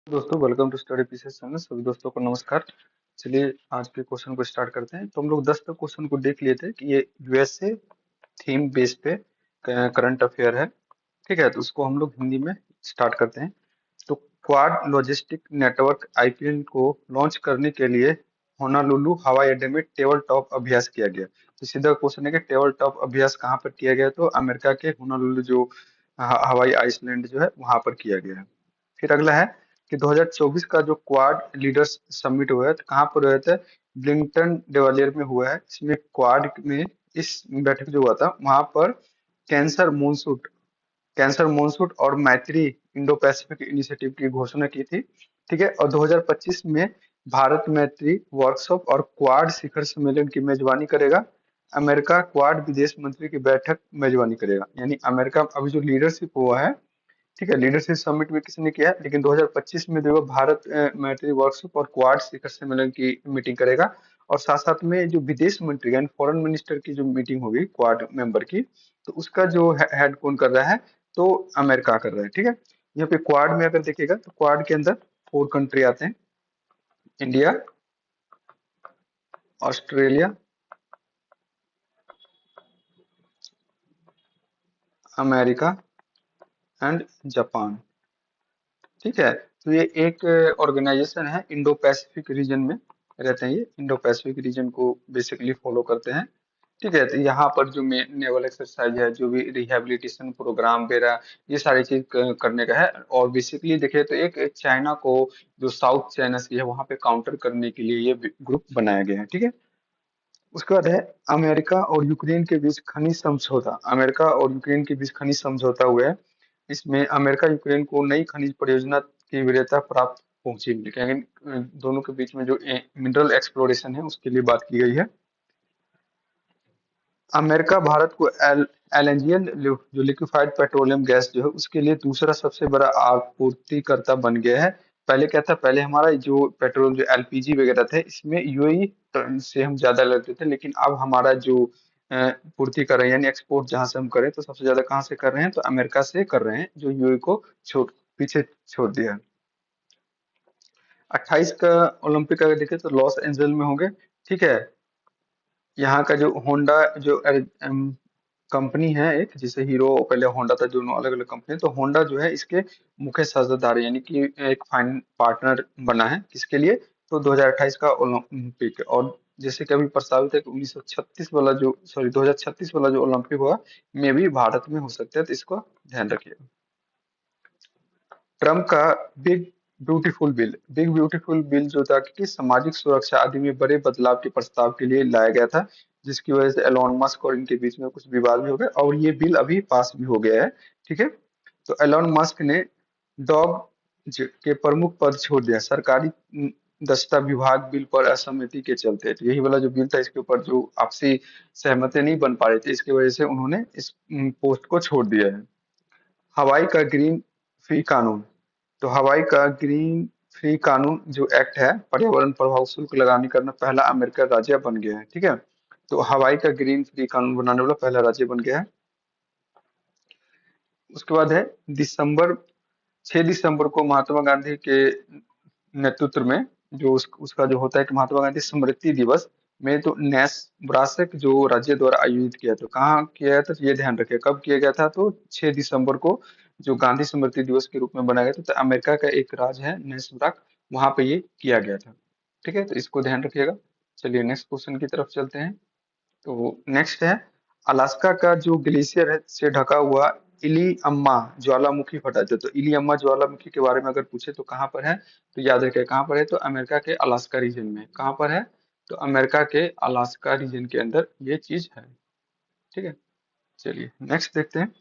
दोस्तों welcome to study pieces channel. सभी दोस्तों को नमस्कार। चलिए आज के क्वेश्चन को स्टार्ट करते हैं। तो हम लोग 10 तक क्वेश्चन को देख लिए थे कि ये यूएसए थीम बेस पे करंट अफेयर है। ठीक है, तो उसको हम लोग हिंदी में स्टार्ट करते हैं। तो क्वाड लॉजिस्टिक नेटवर्क आईपीएन को लॉन्च करने के लिए होनालुलु हवाई अड्डे में टेबल टॉप अभ्यास किया गया। तो सीधा क्वेश्चन है कि टेबल टॉप अभ्यास कहाँ पर किया गया? तो अमेरिका के होनालुलु जो हवाई आइसलैंड जो है वहां पर किया गया है। फिर अगला है कि 2024 का जो क्वाड लीडर्स समिट हुआ है तो कहाँ पर हुआ था? ब्लिंगटन डेवालियर में हुआ है। इसमें क्वाड में इस बैठक जो हुआ था वहां पर कैंसर मूनसूट कैंसर मॉनसून और मैत्री इंडो पैसिफिक इनिशिएटिव की घोषणा की थी। ठीक है, और 2025 में भारत मैत्री वर्कशॉप और क्वाड शिखर सम्मेलन की मेजबानी करेगा। अमेरिका क्वाड विदेश मंत्री की बैठक मेजबानी करेगा। यानी अमेरिका अभी जो लीडरशिप हुआ है, ठीक है, लीडरशिप समिट में किसने किया है, लेकिन 2025 में जो है भारत मैत्री वर्कशॉप और क्वाड शिखर सम्मेलन की मीटिंग करेगा। और साथ साथ में जो विदेश मंत्री यानी फॉरेन मिनिस्टर की जो मीटिंग होगी क्वाड मेंबर की, तो उसका जो हेड कौन कर रहा है? तो अमेरिका कर रहा है। ठीक है, यहाँ पे क्वाड में अगर देखिएगा तो क्वाड के अंदर 4 कंट्री आते हैं: India, Australia, America and Japan. ठीक है, तो ये एक ऑर्गेनाइजेशन है, इंडो पैसिफिक रीजन में रहते हैं। ये इंडो पैसिफिक रीजन को बेसिकली फॉलो करते हैं। ठीक है, तो यहाँ पर जो नेवल एक्सरसाइज है, जो भी रिहेबिलिटेशन प्रोग्राम वगैरह, ये सारी चीज करने का है। और बेसिकली देखिए तो एक चाइना को, जो साउथ चाइना सी है, वहां पे काउंटर करने के लिए ये ग्रुप बनाया गया है। ठीक है, उसके बाद है अमेरिका और यूक्रेन के बीच खनिज समझौता। अमेरिका और यूक्रेन के बीच खनिज समझौता हुआ है। इसमें अमेरिका यूक्रेन को नई खनिज परियोजना की वरीयता प्राप्त पहुंची, लेकिन दोनों के बीच में जो मिनरल एक्सप्लोरेशन है उसके लिए बात की गई है। अमेरिका भारत को एलएनजीएल जो लिक्विफाइड पेट्रोलियम गैस जो है उसके लिए दूसरा सबसे बड़ा आपूर्तिकर्ता बन गया है। पहले क्या था? पहले हमारा जो पेट्रोल जो एलपीजी वगैरह थे इसमें यूएई से हम ज्यादा लेते थे, लेकिन अब हमारा जो पूर्ति कर रहे हैं यानी एक्सपोर्ट जहां से हम करें तो सबसे ज्यादा कहाँ से कर रहे हैं? तो अमेरिका से कर रहे हैं, जो यूएई को छोड़ पीछे छोड़ दिया है। 28 का ओलंपिक अगर देखें तो लॉस एंजल में होंगे। ठीक है, यहाँ का जो होंडा जो कंपनी है एक, जैसे हीरो पहले होंडा था, दोनों अलग अलग कंपनी, तो होंडा जो है इसके मुख्य साझेदार है, यानी कि एक फाइन पार्टनर बना है किसके लिए? तो 2028 का ओलंपिक। और जैसे कि अभी प्रस्तावित है कि 1936 वाला जो, सॉरी, 2036 वाला जो ओलंपिक हुआ में भी भारत में हो सकता है, तो इसको ध्यान रखिएगा। ट्रम्प का बिग बिग ब्यूटीफुल बिल जो था कि सामाजिक सुरक्षा आदि में बड़े बदलाव के प्रस्ताव के लिए लाया गया था, जिसकी वजह से एलोन मस्क और इनके बीच में कुछ विवाद भी हो गया और ये बिल अभी पास भी हो गया है। ठीक है, तो एलोन मस्क ने डॉग के प्रमुख पद छोड़ दिया सरकारी दस्ता विभाग बिल पर असहमति के चलते। तो यही वाला जो बिल था इसके ऊपर जो आपसी सहमति नहीं बन पा रही थी, इसकी वजह से उन्होंने इस पोस्ट को छोड़ दिया है। हवाई का ग्रीन फी कानून। तो हवाई का ग्रीन फी कानून जो एक्ट है, पर्यावरण प्रभाव शुल्क लगाने का पहला अमेरिका राज्य बन गया है। ठीक है, तो हवाई का ग्रीन फ्री कानून बनाने वाला पहला राज्य बन गया है। उसके बाद है दिसंबर 6 दिसंबर को महात्मा गांधी के नेतृत्व में जो उसका जो होता है कि महात्मा गांधी स्मृति दिवस में, तो नेब्रास्क जो राज्य द्वारा आयोजित किया, तो कहाँ किया गया था? तो ये ध्यान रखिए कब किया गया था, तो 6 दिसंबर को जो गांधी स्मृति दिवस के रूप में बनाया गया था। तो अमेरिका का एक राज्य है नेब्रास्क, वहां पे ये किया गया था। ठीक है, तो इसको ध्यान रखिएगा। चलिए नेक्स्ट क्वेश्चन की तरफ चलते हैं। तो नेक्स्ट है अलास्का का जो ग्लेशियर है से ढका हुआ इलियम्मा ज्वालामुखी फटा। तो इलियम्मा ज्वालामुखी के बारे में अगर पूछे तो कहाँ पर है? तो याद रखें कहाँ पर है? तो अमेरिका के अलास्का रीजन में। कहाँ पर है? तो अमेरिका के अलास्का रीजन के अंदर ये चीज है। ठीक है, चलिए नेक्स्ट देखते हैं।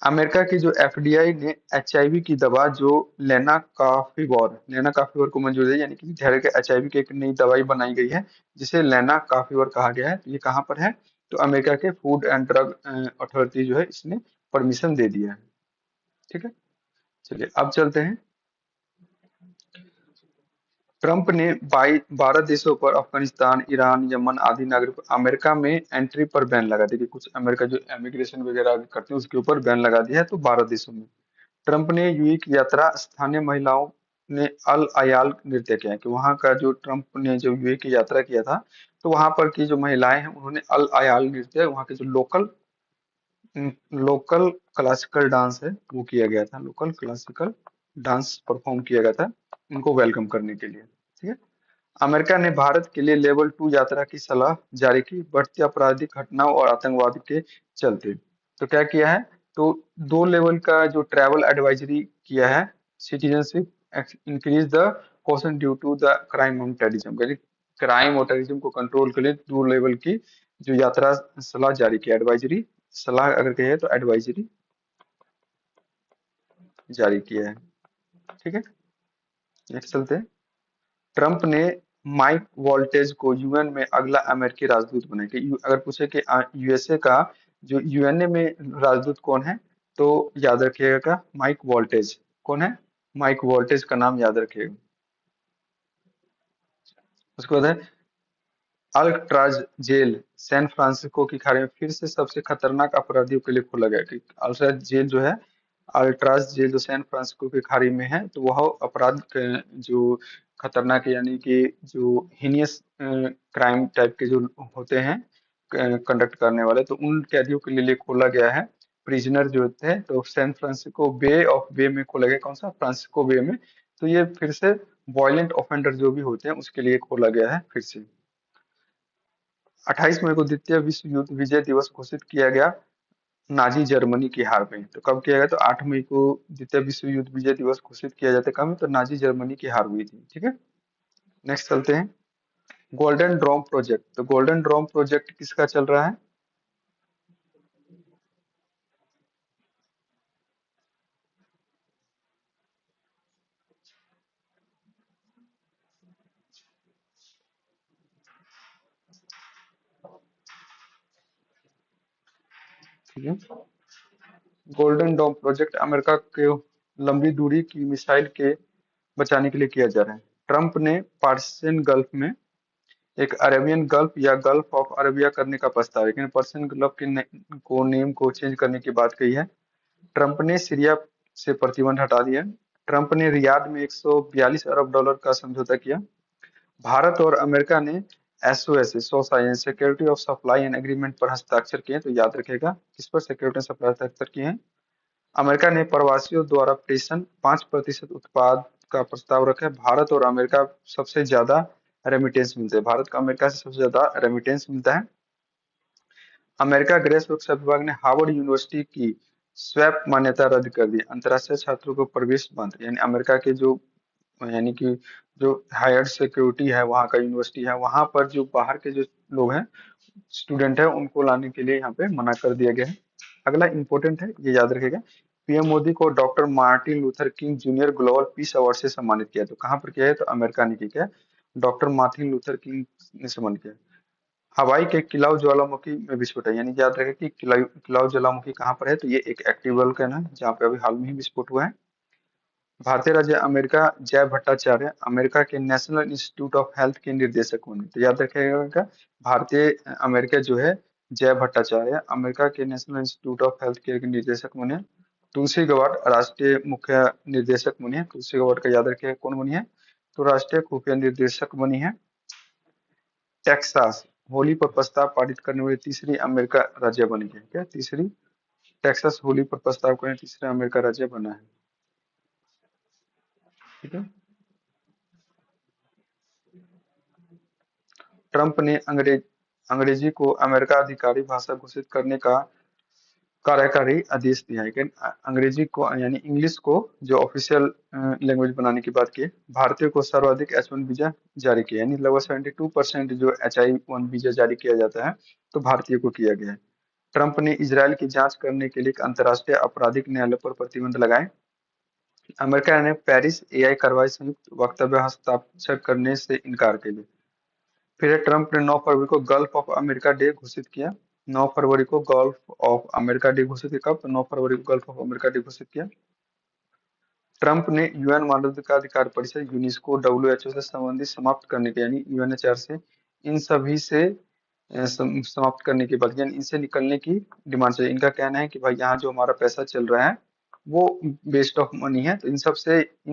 अमेरिका की जो एफडीआई ने एचआईवी की दवा जो लेना काफीवर को मंजूरी दी, यानी कि धैर्य के एचआईवी की एक नई दवाई बनाई गई है जिसे लेना काफीवर कहा गया है। तो ये कहाँ पर है? तो अमेरिका के फूड एंड ड्रग अथॉरिटी जो है इसने परमिशन दे दिया है। ठीक है, चलिए अब चलते हैं। ट्रंप ने 12 देशों पर अफगानिस्तान, ईरान, यमन आदि नागरिक अमेरिका में एंट्री पर बैन लगा दिया। कि कुछ अमेरिका जो इमिग्रेशन वगैरह करते हैं उसके ऊपर बैन लगा दिया है, तो 12 देशों में। ट्रंप ने यूएई की यात्रा स्थानीय महिलाओं ने अल अयाल नृत्य किया है, कि वहां का जो ट्रम्प ने जो यूए की यात्रा किया था, तो वहां पर की जो महिलाएं हैं उन्होंने अल अयाल नृत्य, वहां के जो लोकल क्लासिकल डांस है वो किया गया था, लोकल क्लासिकल डांस परफॉर्म किया गया था उनको वेलकम करने के लिए। ठीक है। अमेरिका ने भारत के लिए लेवल 2 यात्रा की सलाह जारी की, बढ़ती आपराधिक घटनाओं और आतंकवाद के चलते। तो क्या किया है, तो 2 लेवल का जो ट्रैवल एडवाइजरी किया है, citizenship increase the caution due to the crime and terrorism, यानी क्राइम और टेररिज्म को कंट्रोल के लिए 2 लेवल की जो यात्रा सलाह जारी की, एडवाइजरी, सलाह अगर कहे तो एडवाइजरी जारी किया है। ठीक है। नेक्स्ट चलते हैं। ट्रंप ने माइक वोल्टेज को यूएन में अगला अमेरिकी राजदूत बनाया, कि अगर पूछे कि यूएसए का जो यूएनए में राजदूत कौन है, तो याद रखिएगा माइक वोल्टेज। कौन है? माइक वोल्टेज का नाम याद रखिएगा। उसके बाद है अल्ट्राज जेल सैन फ्रांसिस्को की खाड़ी में फिर से सबसे खतरनाक अपराधियों के लिए खोला गया, कि अल्ट्राज जेल जो है, अल्ट्राज जेल जो सैन फ्रांसिस्को की खाड़ी में है, तो वह अपराध जो खतरनाक यानी कि जो हीनियस क्राइम टाइप के जो होते हैं कंडक्ट करने वाले, तो उन कैदियों के लिए खोला गया है। प्रिजनर जो थे, तो सैन फ्रांसिस्को बे ऑफ बे में खोला गया, कौन सा? फ्रांसिस्को बे में। तो ये फिर से वायलेंट ऑफेंडर जो भी होते हैं उसके लिए खोला गया है फिर से। 28 मई को द्वितीय विश्व युद्ध विजय दिवस घोषित किया गया नाजी जर्मनी की हार में। तो कब किया गया? तो 8 मई को द्वितीय विश्व युद्ध विजय दिवस घोषित किया जाता है, कब? तो नाजी जर्मनी की हार हुई थी। ठीक है। नेक्स्ट चलते हैं। Golden drawn project. तो गोल्डन ड्रॉम प्रोजेक्ट किसका चल रहा है? ठीक है। गोल्डन डॉम प्रोजेक्ट अमेरिका के लंबी दूरी की मिसाइल के बचाने के लिए किया जा रहा है। ट्रंप ने पर्शियन गल्फ में एक अरेबियन गल्फ या गल्फ ऑफ अरेबिया करने का प्रस्ताव है, लेकिन पर्शियन गल्फ के को नेम को चेंज करने की बात कही है। ट्रंप ने सीरिया से प्रतिबंध हटा दिया। ट्रंप ने रियाद में 142 अरब डॉलर का समझौता किया। भारत और अमेरिका ने SOS security of supply and agreement पर हस्ताक्षर किए। तो याद रखेगा किस पर सिक्योरिटी सप्लाई हस्ताक्षर किए हैं? अमेरिका ने प्रवासियों द्वारा प्रेषण 5% उत्पाद का प्रस्ताव रखा है। भारत और अमेरिका सबसे ज्यादा रेमिटेंस मिलते हैं, भारत का अमेरिका से सबसे ज्यादा रेमिटेंस मिलता है। अमेरिका गृह सुरक्षा विभाग ने हार्वर्ड यूनिवर्सिटी की स्वैप मान्यता रद्द कर दी। अंतरराष्ट्रीय छात्रों को प्रवेश बंद, यानी अमेरिका के जो, यानी कि जो हायर सिक्योरिटी है वहाँ का यूनिवर्सिटी है, वहाँ पर जो बाहर के जो लोग हैं, स्टूडेंट है, उनको लाने के लिए यहाँ पे मना कर दिया गया है। अगला इंपॉर्टेंट है, ये याद रखेगा। पीएम मोदी को doctor Martin Luther king junior global peace award से सम्मानित किया। तो कहाँ पर किया है? तो अमेरिका ने किया। डॉक्टर मार्टिन लूथर किंग ने सम्मानित किया। हवाई के किलाउ ज्वालामुखी में विस्फोट है, यानी याद रखें कि किलाउ ज्वालामुखी कहाँ पर है, तो ये एक एक्टिव वोल्केन है जहाँ पे अभी हाल में ही विस्फोट हुआ है। भारतीय राज्य अमेरिका जय भट्टाचार्य अमेरिका के नेशनल इंस्टीट्यूट ऑफ हेल्थ के निर्देशक बने। तो याद रखिएगा भारतीय अमेरिका जो है जय भट्टाचार्य अमेरिका के नेशनल इंस्टीट्यूट ऑफ हेल्थ के निर्देशक बने। तुलसी गवाड राष्ट्रीय मुख्य निर्देशक बनी है। तुलसी गवाड का याद रखिएगा कौन बनी है? तो राष्ट्रीय खुफिया निर्देशक बनी है। टेक्सास होली पर प्रस्ताव पारित करने वाली तीसरी अमेरिका राज्य बनी है। क्या तीसरी? टेक्सास होली पर प्रस्ताव करने तीसरा अमेरिका राज्य बना है। ठीक है। ट्रंप ने अंग्रेजी को अमेरिका आधिकारिक भाषा घोषित करने का कार्यकारी आदेश दिया है, लेकिन अंग्रेजी को यानी इंग्लिश को जो ऑफिशियल लैंग्वेज बनाने की बात की है। भारतीयों को सर्वाधिक H1 वीजा जारी किया, यानी लगभग 72% जो H1 वीजा जारी किया जाता है, तो भारतीयों को किया गया है। ट्रंप ने इसराइल की जांच करने के लिए एक अंतर्राष्ट्रीय आपराधिक न्यायालय पर प्रतिबंध लगाए। अमेरिका ने पेरिस एआई कार्रवाई संयुक्त वक्तव्य हस्ताक्षर करने से इनकार कर दिया। फिर ट्रंप ने 9 फरवरी को गल्फ ऑफ अमेरिका डे घोषित किया। 9 फरवरी को गल्फ ऑफ अमेरिका डे घोषित किया। कब? तो 9 फरवरी को गल्फ ऑफ अमेरिका डे घोषित किया। ट्रंप ने यूएन मानवाधिकार परिषद यूनेस्को डब्ल्यूएचओ से संबंधित समाप्त करने के, यानी यूएनएचआर से इन सभी से समाप्त करने की बात, यानी इनसे निकलने की डिमांड चाहिए। इनका कहना है कि भाई यहाँ जो हमारा पैसा चल रहा है वो वेस्ट ऑफ मनी है। तो इन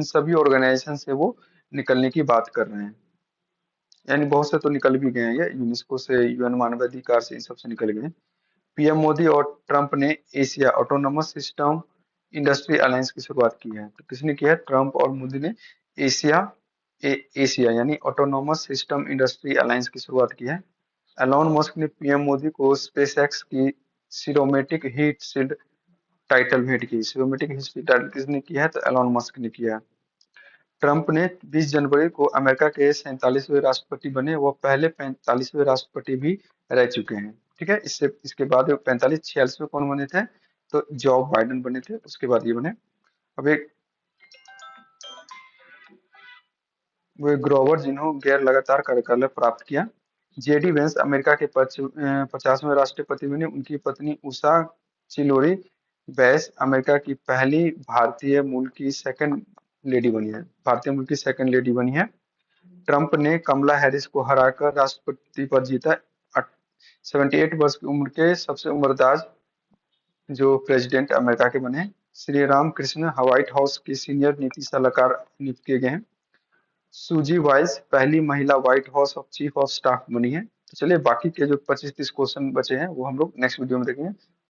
सभी ऑर्गेनाइजेशन से वो निकलने की बात कर रहे हैं। यानी बहुत से तो निकल भी गए हैं, ये यूनेस्को से, यूएन मानवाधिकार से, इन सब से निकल गए हैं। पीएम मोदी और ट्रंप ने Asia autonomous system industry alliance की शुरुआत की है। तो किसने किया है? ट्रंप और मोदी ने एशिया एशिया यानी ऑटोनोमस सिस्टम इंडस्ट्री अलायंस की शुरुआत की है। एलोन मस्क ने पीएम मोदी को स्पेसएक्स की सिरोमेटिक हीट शील्ड टाइटल भेंट की। सिरोमेटिक हीट शील्ड टाइटल किसने किया है? तो एलोन मस्क ने किया है। ट्रंप ने 20 जनवरी को अमेरिका के 47वें राष्ट्रपति बने। वो पहले 45वें राष्ट्रपति भी रह चुके हैं। ठीक है, इससे इसके बाद 45 46 में कौन बने थे? तो जो बाइडेन बने थे, उसके बाद ये बने। अब एक वे ग्रोवर जिन्होंने गैर लगातार कार्यकाल प्राप्त किया। जेडी वेंस अमेरिका के 50वें राष्ट्रपति बने। उनकी पत्नी उषा चिलोरी बैस अमेरिका की पहली भारतीय मूल की सेकंड लेडी बनी है। भारतीय मूल की सेकंड लेडी बनी है। ट्रंप ने कमला हैरिस को हराकर राष्ट्रपति पद जीता। 78 वर्ष की उम्र के सबसे उम्रदराज जो प्रेसिडेंट अमेरिका के बने। श्री राम कृष्ण व्हाइट हाउस के सीनियर नीति सलाहकार नियुक्त किए गए हैं। सूजी वाइस पहली महिला white house of chief of staff बनी है। तो चलिए बाकी के जो 25 30 क्वेश्चन बचे हैं वो हम लोग नेक्स्ट वीडियो में देखेंगे।